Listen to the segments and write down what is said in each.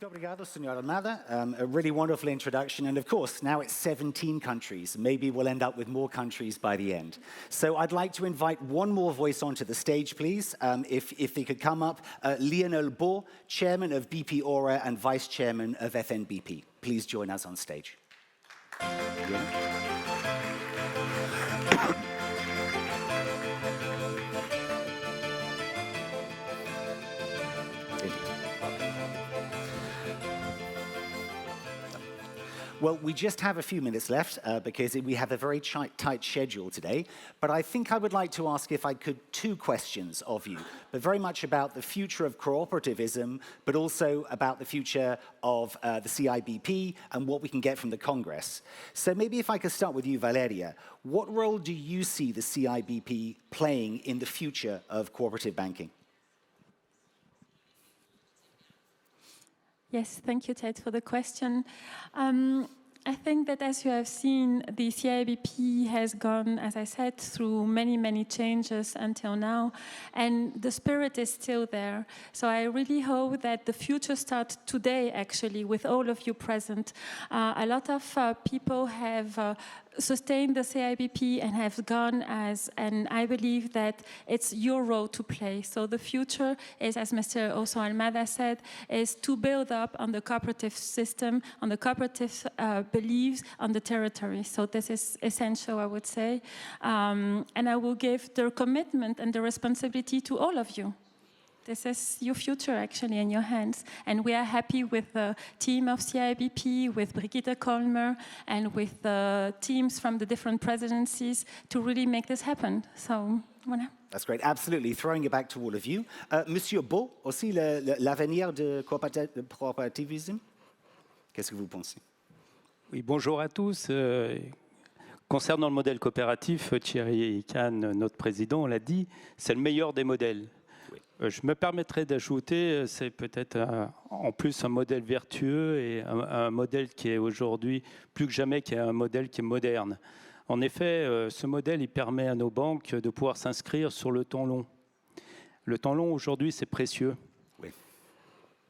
Muito obrigado, Senhor Almada. A really wonderful introduction. And of course, now it's 17 countries. Maybe we'll end up with more countries by the end. So I'd like to invite one more voice onto the stage, please. If they could come up. Lionel Beau, Chairman of BP Aura and Vice Chairman of FNBP. Please join us on stage. Well, we just have a few minutes left because we have a very tight schedule today. But I think I would like to ask, if I could, two questions of you, but very much about the future of cooperativism, but also about the future of the CIBP and what we can get from the Congress. So maybe if I could start with you, Valeria, what role do you see the CIBP playing in the future of cooperative banking? Yes, thank you, Ted, for the question. I think that, as you have seen, the CIBP has gone, as I said, through many, many changes until now, and the spirit is still there. So I really hope that the future starts today, actually, with all of you present. A lot of people have sustained the CIBP and have gone and I believe that it's your role to play. So the future is, as Mr. Oso Almada said, is to build up on the cooperative system, on the cooperative beliefs on the territory. So this is essential, I would say. And I will give the commitment and the responsibility to all of you. This is your future, actually, in your hands. And we are happy with the team of CIBP, with Brigitte Kolmer, and with the teams from the different presidencies to really make this happen. So, voilà. That's great. Absolutely. Throwing it back to all of you. Monsieur Beau, aussi l'avenir de cooperativisme. Qu'est-ce que vous pensez? Oui, bonjour à tous. Concernant le modèle coopératif, Thierry Kahn, notre président, l'a dit, c'est le meilleur des modèles. Je me permettrai d'ajouter, c'est peut-être en plus un modèle vertueux et un modèle qui est aujourd'hui, plus que jamais, qui est un modèle qui est moderne. En effet, ce modèle, il permet à nos banques de pouvoir s'inscrire sur le temps long. Le temps long, aujourd'hui, c'est précieux. Oui.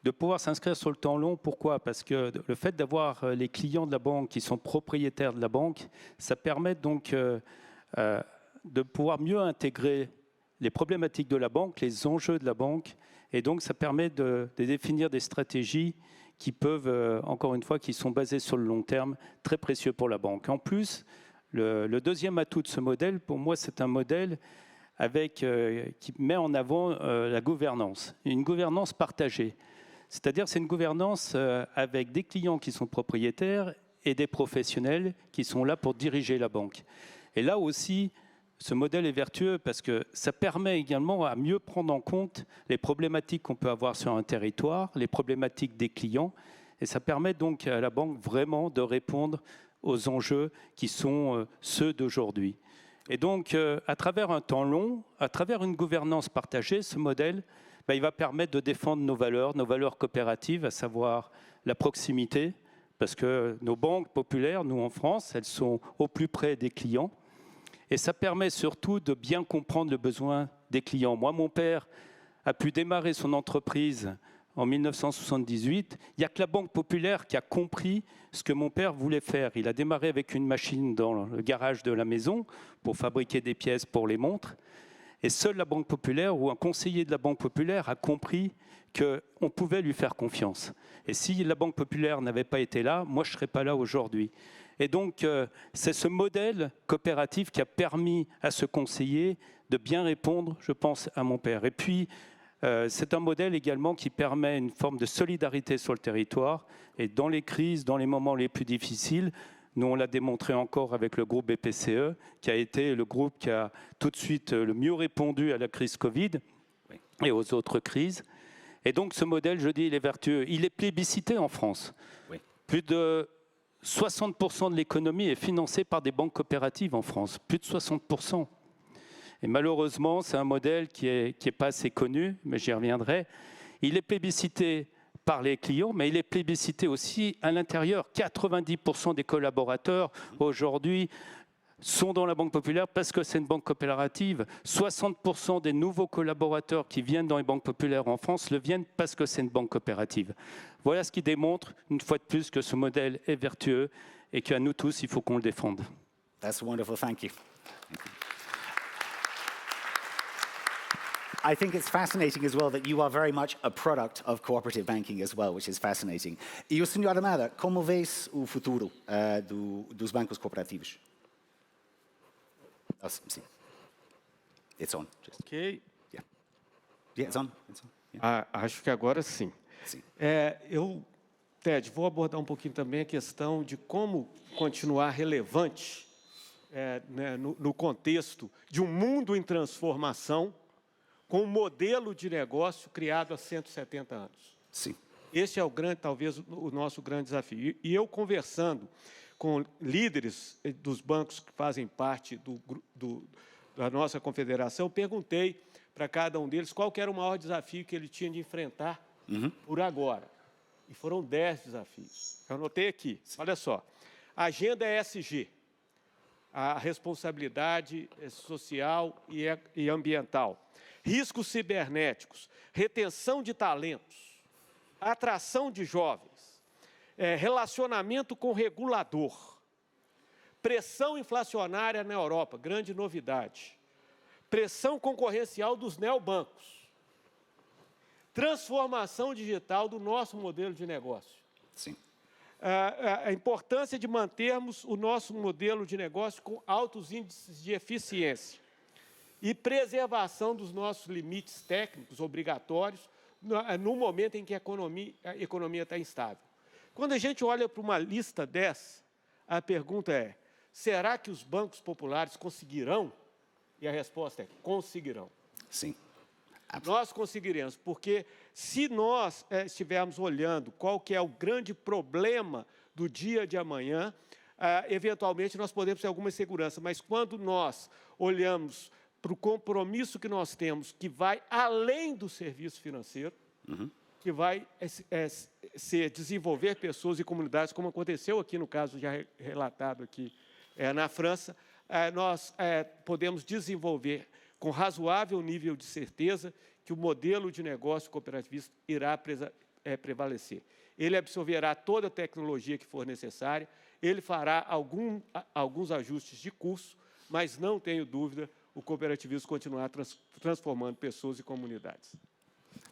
De pouvoir s'inscrire sur le temps long, pourquoi? Parce que le fait d'avoir les clients de la banque qui sont propriétaires de la banque, ça permet donc de pouvoir mieux intégrer les problématiques de la banque, les enjeux de la banque, et donc ça permet de définir des stratégies qui peuvent, encore une fois, qui sont basées sur le long terme, très précieux pour la banque. En plus, le deuxième atout de ce modèle, pour moi, c'est un modèle qui met en avant la gouvernance, une gouvernance partagée. C'est-à-dire c'est une gouvernance avec des clients qui sont propriétaires et des professionnels qui sont là pour diriger la banque. Et là aussi, ce modèle est vertueux parce que ça permet également à mieux prendre en compte les problématiques qu'on peut avoir sur un territoire, les problématiques des clients, et ça permet donc à la banque vraiment de répondre aux enjeux qui sont ceux d'aujourd'hui. Et donc, à travers un temps long, à travers une gouvernance partagée, ce modèle, il va permettre de défendre nos valeurs coopératives, à savoir la proximité, parce que nos banques populaires, nous en France, elles sont au plus près des clients. Et ça permet surtout de bien comprendre le besoin des clients. Moi, mon père a pu démarrer son entreprise en 1978. Il n'y a que la Banque populaire qui a compris ce que mon père voulait faire. Il a démarré avec une machine dans le garage de la maison pour fabriquer des pièces pour les montres. Et seule la Banque populaire ou un conseiller de la Banque populaire a compris qu'on pouvait lui faire confiance. Et si la Banque populaire n'avait pas été là, moi, je ne serais pas là aujourd'hui. Et donc, c'est ce modèle coopératif qui a permis à ce conseiller de bien répondre, je pense, à mon père. Et puis, c'est un modèle également qui permet une forme de solidarité sur le territoire. Et dans les crises, dans les moments les plus difficiles, nous, on l'a démontré encore avec le groupe BPCE, qui a été le groupe qui a tout de suite le mieux répondu à la crise Covid et aux autres crises. Et donc, ce modèle, je dis, il est vertueux. Il est plébiscité en France. Oui. Plus de 60% de l'économie est financée par des banques coopératives en France, plus de 60%. Et malheureusement, c'est un modèle qui est pas assez connu, mais j'y reviendrai. Il est plébiscité par les clients, mais il est plébiscité aussi à l'intérieur. 90% des collaborateurs aujourd'hui sont dans la Banque Populaire parce que c'est une banque coopérative. 60% des nouveaux collaborateurs qui viennent dans les banques populaires en France le viennent parce que c'est une banque coopérative. Voilà ce qui démontre, une fois de plus, que ce modèle est vertueux et qu'à nous tous, il faut qu'on le défende. That's wonderful, thank you. I think it's fascinating as well that you are very much a product of cooperative banking as well, which is fascinating. E o Sr. Amada, como vês o futuro dos bancos cooperativos? Oh, sim. It's on. Just, Ok. yeah, it's on. It's on. Yeah. Acho que agora sim. Sim. Ted, vou abordar um pouquinho também a questão de como continuar relevante né, no contexto de um mundo em transformação com um modelo de negócio criado há 170 anos. Sim. Esse é talvez o nosso grande desafio. E eu conversando com líderes dos bancos que fazem parte da nossa confederação, perguntei para cada um deles qual que era o maior desafio que ele tinha de enfrentar por agora. E foram 10 desafios. Eu anotei aqui, olha só. A agenda ESG, a responsabilidade social e ambiental. Riscos cibernéticos, retenção de talentos, atração de jovens, relacionamento com regulador, pressão inflacionária na Europa, grande novidade, pressão concorrencial dos neobancos, transformação digital do nosso modelo de negócio. Sim. A importância de mantermos o nosso modelo de negócio com altos índices de eficiência e preservação dos nossos limites técnicos obrigatórios no momento em que a economia está instável. Quando a gente olha para uma lista dessa, a pergunta é, será que os bancos populares conseguirão? E a resposta é, conseguirão. Sim. Nós conseguiremos, porque se nós estivermos olhando qual que é o grande problema do dia de amanhã, eventualmente nós podemos ter alguma insegurança, mas quando nós olhamos para o compromisso que nós temos, que vai além do serviço financeiro, que vai ser desenvolver pessoas e comunidades, como aconteceu aqui no caso já relatado aqui na França, nós podemos desenvolver com razoável nível de certeza que o modelo de negócio cooperativista irá prevalecer. Ele absorverá toda a tecnologia que for necessária, ele fará alguns ajustes de curso, mas não tenho dúvida, o cooperativismo continuará transformando pessoas e comunidades.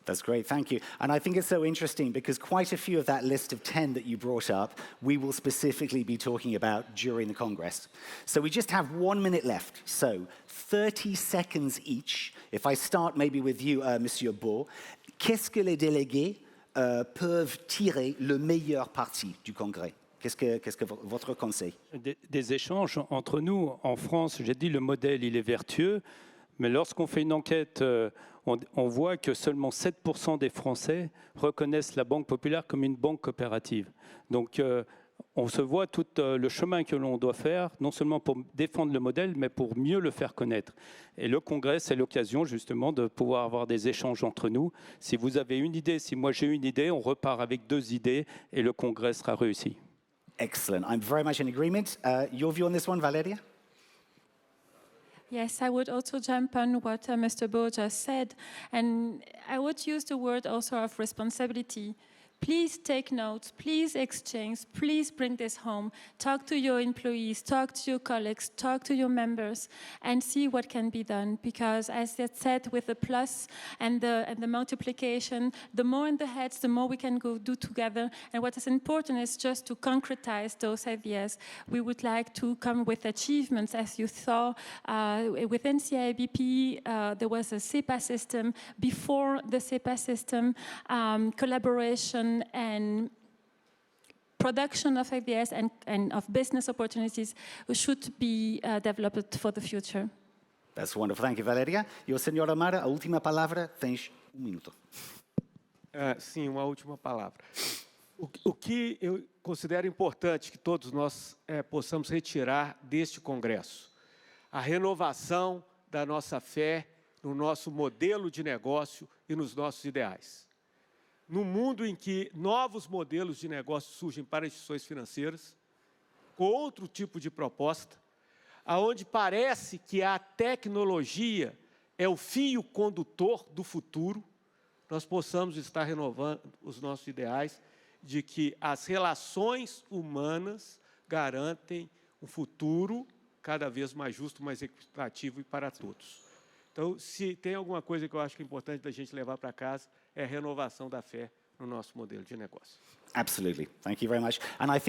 That's great, thank you. And I think it's so interesting because quite a few of that list of 10 that you brought up, we will specifically be talking about during the Congress. So we just have 1 minute left. So 30 seconds each. If I start maybe with you, Monsieur Beau, qu'est-ce que les délégués peuvent tirer le meilleur parti du Congrès? Qu'est-ce que votre conseil? Des échanges entre nous. En France, j'ai dit le modèle, il est vertueux, mais lorsqu'on fait une enquête, on voit que seulement 7% des Français reconnaissent la Banque Populaire comme une banque coopérative. Donc, on se voit tout le chemin que l'on doit faire, non seulement pour défendre le modèle, mais pour mieux le faire connaître. Et le Congrès, c'est l'occasion justement de pouvoir avoir des échanges entre nous. Si vous avez une idée, si moi j'ai une idée, on repart avec 2 idées et le Congrès sera réussi. Excellent. I'm very much in agreement. Your view on this one, Valeria? Yes, I would also jump on what Mr. Beau just said, and I would use the word also of responsibility. Please take notes, please exchange, please bring this home. Talk to your employees, talk to your colleagues, talk to your members, and see what can be done. Because as I said, with the plus and the multiplication, the more in the heads, the more we can go do together. And what is important is just to concretize those ideas. We would like to come with achievements, as you saw. Within CIBP, there was a CEPA system. Before the CEPA system, collaboration and production of ideas and of business opportunities should be developed for the future. That's wonderful. Thank you, Valeria. E o Sr. Amara, a última palavra, tens 1 minuto. Sim, uma última palavra. O que eu considero importante que todos nós possamos retirar deste congresso? A renovação da nossa fé no nosso modelo de negócio e nos nossos ideais. No mundo em que novos modelos de negócio surgem para instituições financeiras, com outro tipo de proposta, aonde parece que a tecnologia é o fio condutor do futuro, nós possamos estar renovando os nossos ideais de que as relações humanas garantem um futuro cada vez mais justo, mais equitativo e para todos. Então, se tem alguma coisa que eu acho que é importante da gente levar para casa, é a renovação da fé no nosso modelo de negócio. Absolutely. Thank you very much. And I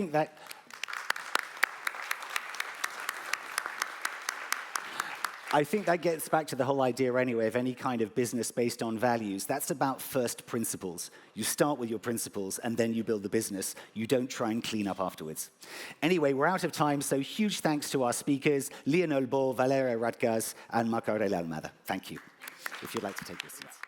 think that gets back to the whole idea anyway of any kind of business based on values. That's about first principles. You start with your principles and then you build the business. You don't try and clean up afterwards. Anyway, we're out of time, so huge thanks to our speakers, Lionel Ball, Valeria Radgaz, and Marco Aurelio Almada. Thank you. If you'd like to take your seats.